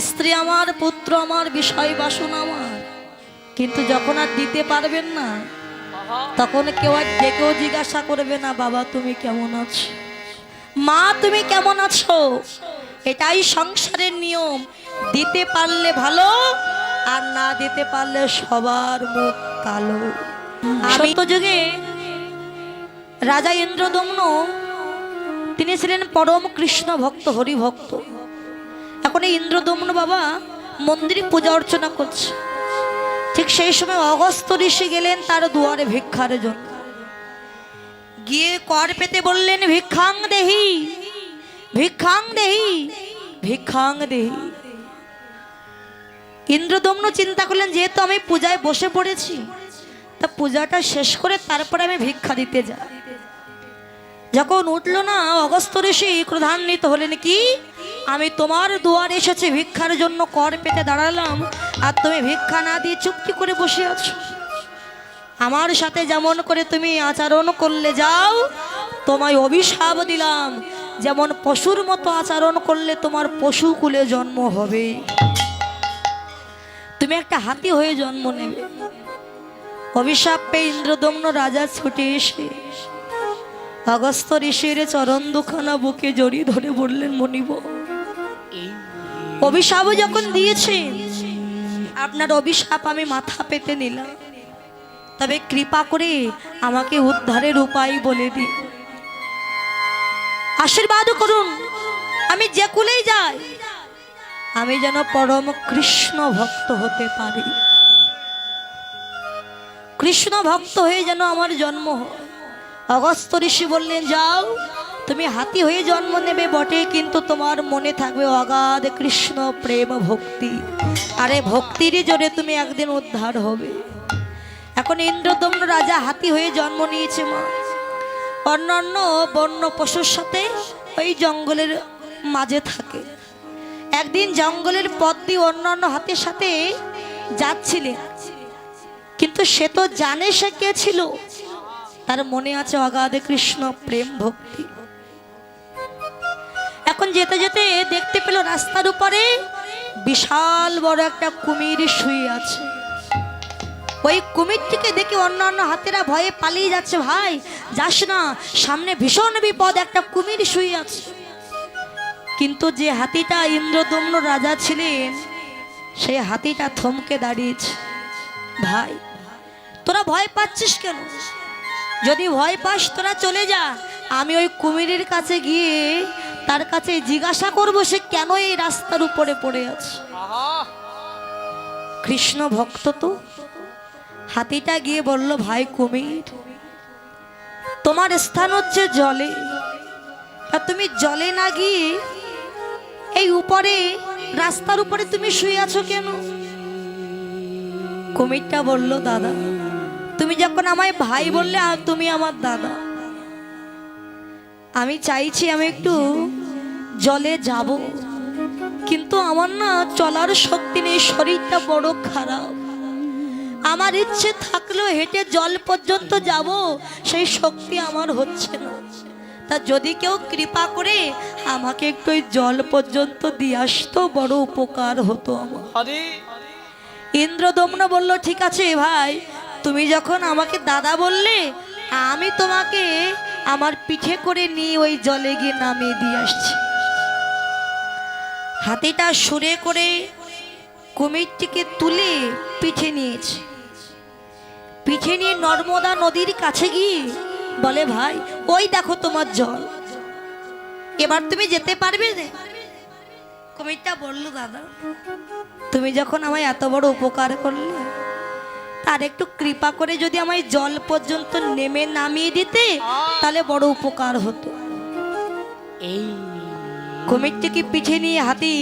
স্ত্রী আমার, পুত্র আমার, বিষয় বাসনা আমার, কিন্তু যখন আর দিতে পারবেন না তখন কেউ আর ডেকেও জিজ্ঞাসা করবে না বাবা তুমি কেমন আছো, মা তুমি কেমন আছো। এটাই সংসারের নিয়ম। দিতে পারলে ভালো, আর না দিতে পারলে সবার মুখ কালো। সত্যযুগে রাজা ইন্দ্রদম্ন তিনি ছিলেন পরম কৃষ্ণ ভক্ত, হরি ভক্ত। এখন এই ইন্দ্রদম্ন বাবা মন্দিরে পূজা অর্চনা করছে। ঠিক সেই সময় অগস্ত্য ঋষি গেলেন তার দুয়ারে ভিক্ষার জন্য। গিয়ে কর পেতে বললেন ভিক্ষাং দেহি, ভিক্ষাং দেহি, ভিক্ষাং দেহি। ইন্দ্রদম্ন চিন্তা করলেন যেহেতু আমি পূজায় বসে পড়েছি, তা পূজাটা শেষ করে তারপরে আমি ভিক্ষা দিতে যাই। যখন উঠল না অগস্ত্য ঋষি ক্রোধান্বিত হলেন, কি আমি তোমার দুয়ারে এসেছি ভিক্ষার জন্য, কর পেতে দাঁড়ালাম আর তুমি ভিক্ষা না দিয়ে চুপটি করে বসে আছো। আমার সাথে যেমন করে তুমি আচরণ করলে যাও, তোমায় অভিশাপ দিলাম, যেমন পশুর মতো আচরণ করলে তোমার পশুকুলে জন্ম হবে, তুমি একটা হাতি হয়ে জন্ম নেবে। অভিশাপ পেয়ে ইন্দ্রদম্ন রাজা ছুটে এসে অগস্ত্য ঋষির চরণ দুখানা বুকে জড়িয়ে ধরে বললেন মনিব, অভিশাপ যখন দিয়েছেন আপনার অভিশাপ আমি মাথা পেতে নিলাম, তবে কৃপা করে আমাকে উদ্ধারের উপায় বলে দিন, আশীর্বাদ করুন, আমি যে কুলেই যাই আমি যেন পরম কৃষ্ণ ভক্ত হতে পারি, কৃষ্ণ ভক্ত হয়ে যেন আমার জন্ম হয়। অগস্ত্য ঋষি বললেন যাও, তুমি হাতি হয়ে জন্ম নেবে বটে, কিন্তু তোমার মনে থাকবে অগাধ কৃষ্ণ প্রেম ভক্তি, আরে ভক্তির জোরে তুমি একদিন উদ্ধার হবে। এখন ইন্দ্রদম্ন রাজা হাতি হয়ে জন্ম নিয়েছে মা, অন্যান্য বন্য পশুর সাথে ওই জঙ্গলের মাঝে থাকে। একদিন জঙ্গলের পথ দিয়ে অন্যান্য হাতির সাথে যাচ্ছিলেন, কিন্তু সে তো জানে সে কে ছিল, তার মনে আছে অগাধ কৃষ্ণ প্রেম ভক্তি। এখন যেতে যেতে দেখতে পেল রাস্তার উপরে বিশাল বড় একটা কুমির শুয়ে আছে। ওই কুমিরটিকে দেখে অন্যান্য হাতিরা ভয়ে পালিয়ে যাচ্ছে, ভাই যাস না, সামনে ভীষণ বিপদ, একটা কুমির শুয়ে আছে। কিন্তু যে হাতিটা ইন্দ্রদম্ন রাজা ছিলেন সেই হাতিটা থমকে দাঁড়িয়েছে। ভাই তোরা ভয় পাচ্ছিস কেন? যদি ভয় পাস তোরা চলে যা, আমি ওই কুমিরের কাছে গিয়ে তার কাছে জিজ্ঞাসা করব সে কেন এই রাস্তার উপরে পড়ে আছে। কৃষ্ণ ভক্ত তো। হাতিটা গিয়ে বলল, ভাই কুমির, তোমার স্থান হচ্ছে জলে, আর তুমি জলে না গিয়ে এই উপরে রাস্তার উপরে তুমি শুয়ে আছো কেন? কুমিরটা বলল, দাদা তুমি যখন আমায় ভাই বললে আর তুমি আমার দাদা, আমি চাইছি আমি একটু জলে যাব, কিন্তু আমার না চলার শক্তি নেই, শরীরটা বড় খারাপ, আমার ইচ্ছে থাকলেও হেঁটে জল পর্যন্ত যাব সেই শক্তি আমার হচ্ছে না, তা যদি কেউ কৃপা করে আমাকে একটু ওই জল পর্যন্ত দিয়ে আসতো বড় উপকার হতো আমার। ইন্দ্রদম্ন বলল, ঠিক আছে ভাই, তুমি যখন আমাকে দাদা বললে আমি তোমাকে আমার পিঠে করে নিয়ে ওই জলে গিয়ে নামিয়ে দিয়ে আসছি। হাতিটা সুরে করে কুমিরটিকে তুলে পিঠে নিয়েছে। পিঠে নিয়ে নর্মদা নদীর কাছে গিয়ে বলে, ভাই ওই দেখো তোমার জল, এবার তুমি যেতে পারবে? কুমিরটা বলল, দাদা তুমি যখন আমায় এত বড় উপকার করলে, তার একটু কৃপা করে যদি আমায় জল পর্যন্ত নেমে নামিয়ে দিতে তাহলে বড় উপকার হতো। এই কুমিরটিকে পিঠে নিয়ে হাতি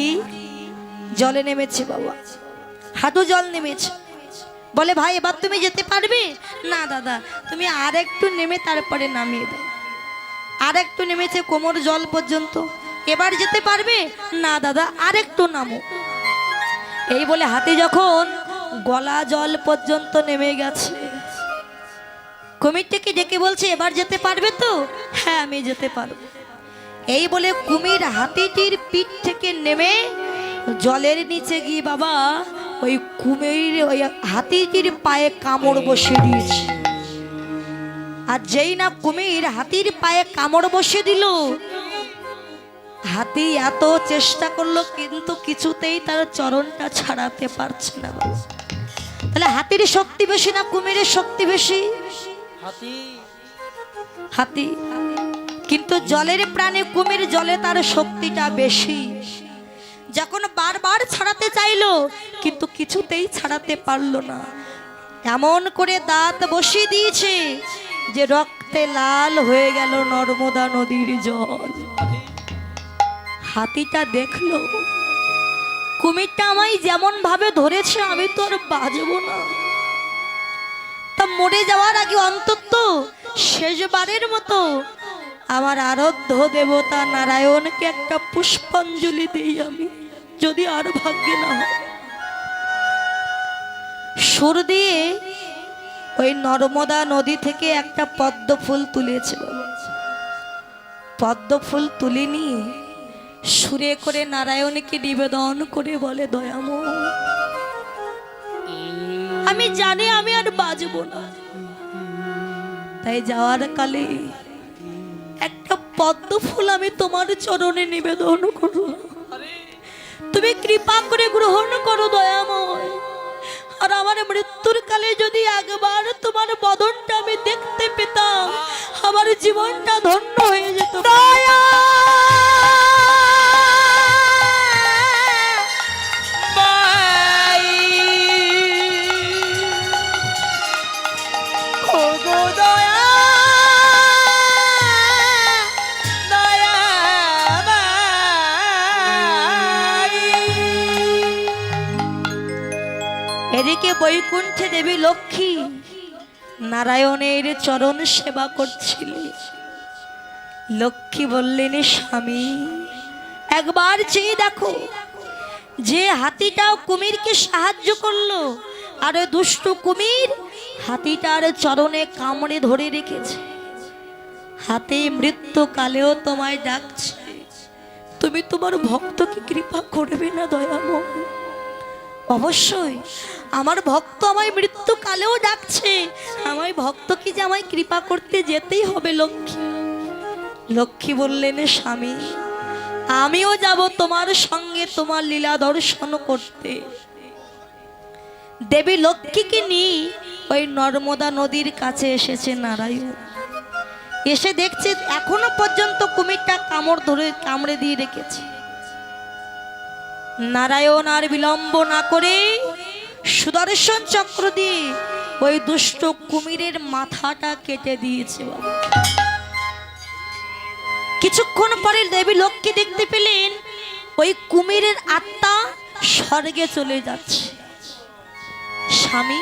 জলে নেমেছে বাবা, হাঁটু জল নেমেছে। বলে, ভাই এবার তুমি যেতে পারবে? না দাদা, তুমি আর একটু নেমে তারপরে নামিয়ে দাও। আর একটু নেমেছে কোমর জল পর্যন্ত, এবার যেতে পারবে? না দাদা, আর একটু নামো। এই বলে হাতি যখন গলা জল পর্যন্ত নেমে গেছে, কুমিরটিকে ডেকে বলছে, এবার যেতে পারবে তো? হ্যাঁ আমি যেতে পারবো। এই বলে কুমির হাতিটির পিঠ থেকে নেমে জলের নিচে গিয়ে বাবা ওই কুমির ওই হাতিটির পায়ে কামড় বসে দিয়েছে। আর যেই না কুমির হাতির পায়ে কামড় বসে দিল, হাতি এত চেষ্টা করলো কিন্তু কিছুতেই তার চরণটা ছাড়াতে পারছে না। তাহলে হাতির শক্তি বেশি না কুমিরের শক্তি বেশি? হাতি। কিন্তু জলের প্রাণী কুমির, জলে তার শক্তিটা বেশি। যখন বারবার ছাড়াতে চাইলো কিন্তু কিছুতেই ছাড়াতে পারলো না। এমন করে দাঁত বসিয়ে দিয়েছে যে রক্তে লাল হয়ে গেল নর্মদা নদীর জল। হাতিটা দেখলো কুমিরটা আমায় যেমন ভাবে ধরেছে আমি তো আর বাঁচবো না, তা মরে যাওয়ার আগে অন্তত শেষবারের মতো আমার আরাধ্য দেবতা নারায়ণকে একটা পুষ্পাঞ্জলি দিই আমি, যদি আর ভাগ্যে না হয়। সুর দিয়ে ওই নর্মদা নদী থেকে একটা পদ্ম ফুল তুলেছে। পদ্ম ফুল তুলে নিয়ে সুরে করে নারায়ণকে নিবেদন করে বলে, দয়াময় আমি জানি আমি আর বাঁচবো না, তাই যাওয়ার কালে একটা পদ্ম ফুল আমি তোমার চরণে নিবেদন করলাম, তুমি কৃপা করে গ্রহণ করো দয়াময়। আর আমার মৃত্যুর কালে যদি একবার তোমার বদনটা আমি দেখতে পেতাম আমার জীবনটা ধন্য হয়ে যেত। দয়া এদিকে বৈকুণ্ঠে দেবী লক্ষ্মী নারায়ণের চরণ সেবা করছিলেন। লক্ষ্মী বললেন, স্বামী একবার চেয়ে দেখো, যে হাতিটা কুমিরকে সাহায্য করলো আর ওই দুষ্ট কুমির হাতিটার চরণে কামড়ে ধরে রেখেছে, হাতি মৃত্যুকালেও তোমায় ডাকছে, তুমি তোমার ভক্তকে কৃপা করবে না দয়াময়? অবশ্যই আমার ভক্ত আমায় মৃত্যুকালেও ডাকছে, আমায় ভক্ত কি যে আমায় কৃপা করতে যেতেই হবে লক্ষ্মী। লক্ষ্মী বললেন, স্বামী আমিও যাব তোমার সঙ্গে তোমার লীলা দর্শন করতে। দেবী লক্ষ্মীকে নিয়ে ওই নর্মদা নদীর কাছে এসেছে নারায়ণ। এসে দেখছে এখনো পর্যন্ত কুমিরটা কামড়ে দিয়ে রেখেছে। নারায়ণ আর বিলম্ব না করে সুদর্শন চক্র দিয়ে ওই দুষ্ট কুমিরের মাথাটা কেটে দিয়েছে। কিছুক্ষণ পরে দেবী লক্ষ্মী দেখতে পেলেন ওই কুমিরের আত্মা স্বর্গে চলে যাচ্ছে। স্বামী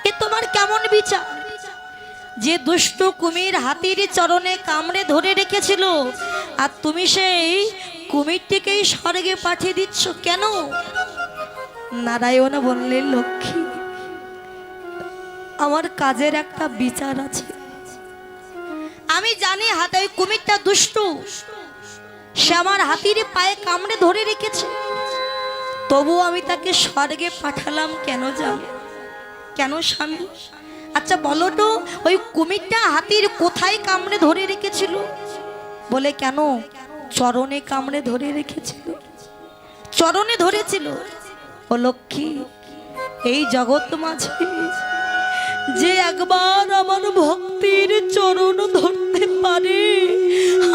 এ তোমার কেমন বিচার? যে দুষ্ট কুমির হাতির চরণে কামড়ে ধরে রেখেছিল আর তুমি সেই কুমিরটিকেই স্বর্গে পাঠিয়ে দিচ্ছ কেন? নারায়ণ বললেন, লক্ষ্মী আমার কাজের একটা বিচার আছে। আমি জানি হাতে ওই কুমিরটা দুষ্ট, সে আমার হাতির পায়ে কামড়ে ধরে রেখেছে, তবু আমি তাকে স্বর্গে পাঠালাম কেন জানো? কেন স্বামী? আচ্ছা বলো তো ওই কুমিরটা হাতির কোথায় কামড়ে ধরে রেখেছিল? বলে কেন? চরণে কামড়ে ধরে রেখেছিল, চরণে ধরেছিল। ও লক্ষ্মী এই জগৎ মাঝে যে একবার আমার ভক্তির চরণ ধরতে পারে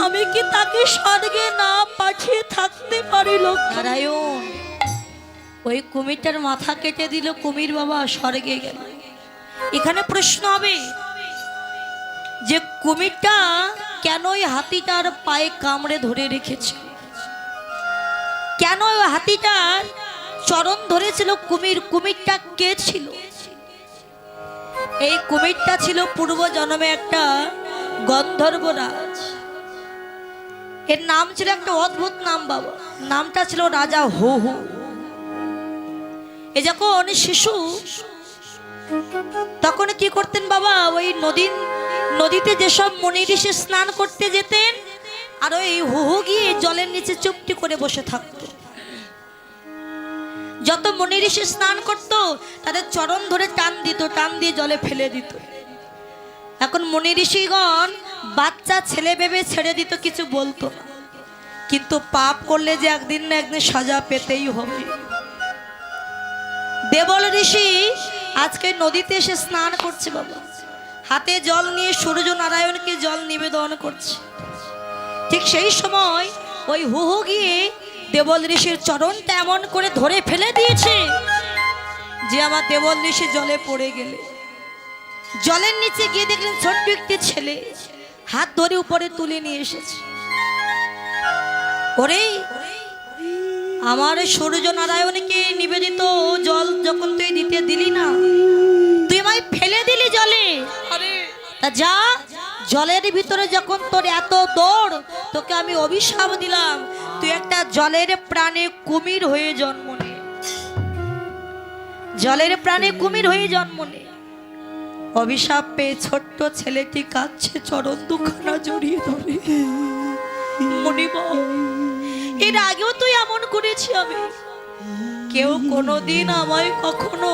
আমি কি তাকে স্বর্গে না পাঠিয়ে থাকতে পারি? নারায়ণ ওই কুমিরটার মাথা কেটে দিল, কুমির বাবা স্বর্গে গেল। এখানে প্রশ্ন হবে যে কুমিরটা কেন ওই হাতিটার পায়ে কামড়ে ধরে রেখেছে? কেন ওই হাতিটার চরণ ধরেছিল? কুমিরটা কে ছিল? এই কুমিরটা ছিল পূর্ব জন্মে একটা গন্ধর্বরাজ। এর নাম ছিল একটা অদ্ভুত নাম বাবা, নামটা ছিল রাজা হু হু। এ যখন শিশু তখন কি করতেন বাবা, ওই নদীতে যেসব মুনি ঋষি স্নান করতে যেতেন আর ওই হু হু গিয়ে জলের নিচে চুপটি করে বসে থাকতো। যত মুনি ঋষি স্নান করত তাদের চরণ ধরে টান দিত, টান দিয়ে জলে ফেলে দিত। এখন মুনি ঋষিগণ বাচ্চা ছেলে ভেবে ছেড়ে দিত, কিছু বলতো না। কিন্তু পাপ করলে যে একদিন না একদিন সাজা পেতেই হবে। দেবল ঋষি আজকে নদীতে এসে স্নান করছে বাবা, হাতে জল নিয়ে সূর্য নারায়ণকে জল নিবেদন করছে। ঠিক সেই সময় ওই হুহু গিয়ে দেবল ঋষির চরণটা এমন করে ধরে ফেলে দিয়েছে যে আমার দেবল ঋষি জলে পড়ে গেলে। জলের নিচে গিয়ে দেখলেন ছোট্ট একটি ছেলে হাত ধরে উপরে তুলে নিয়ে এসেছে। ওরে, আমার সূর্য নারায়ণকে নিবেদিত জল যখন তুই দিতে দিলি না, তুই আমায় ফেলে দিলি জলে। তা যা, জলের ভিতরে যখন তোর এত দৌড়, তোকে আমি অভিশাপ দিলাম, তুই একটা জলের প্রাণে কুমির হয়ে জন্ম নে। জলের প্রাণে কুমির হয়ে জন্ম নে। অভিশাপ পেয়ে ছোট্ট ছেলেটি কাঁদছে, চরণ দুখানা জড়িয়ে ধরে। মনিবা, এর আগেও তুই এমন করেছি আমি, কেউ কোনোদিন আমায় কখনো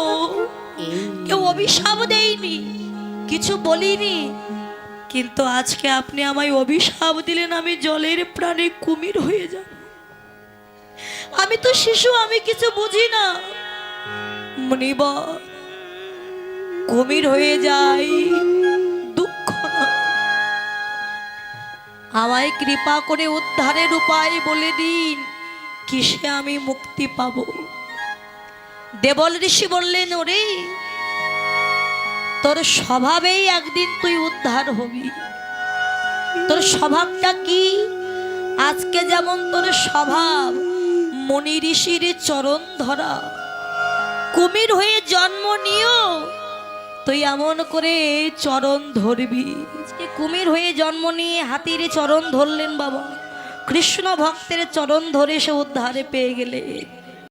কেউ অভিশাপ দেয়নি, কিছু বলিনি, কিন্তু আজকে আপনি আমায় অভিশাপ দিলেন আমি জলের প্রাণে কুমির হয়ে যাব। আমি তো শিশু, আমি কিছু বুঝি না। মনিবা, কুমির হয়ে যাই, দুঃখ না, আমায় কৃপা করে উদ্ধারের উপায় বলে দিন, কিসে আমি মুক্তি পাব। দেবল ঋষি বললেন, ওরে, তোর স্বভাবেই একদিন তুই উদ্ধার হবি। তোর স্বভাবটা কি? আজকে যেমন তোর স্বভাব মুনি ঋষির চরণ ধরা, কুমির হয়ে জন্ম নিও তুই এমন করে চরণ ধরবি। কুমির হয়ে জন্ম নিয়ে হাতির চরণ ধরলেন বাবা, কৃষ্ণ ভক্তের চরণ ধরে সে উদ্ধারে পেয়ে গেলে।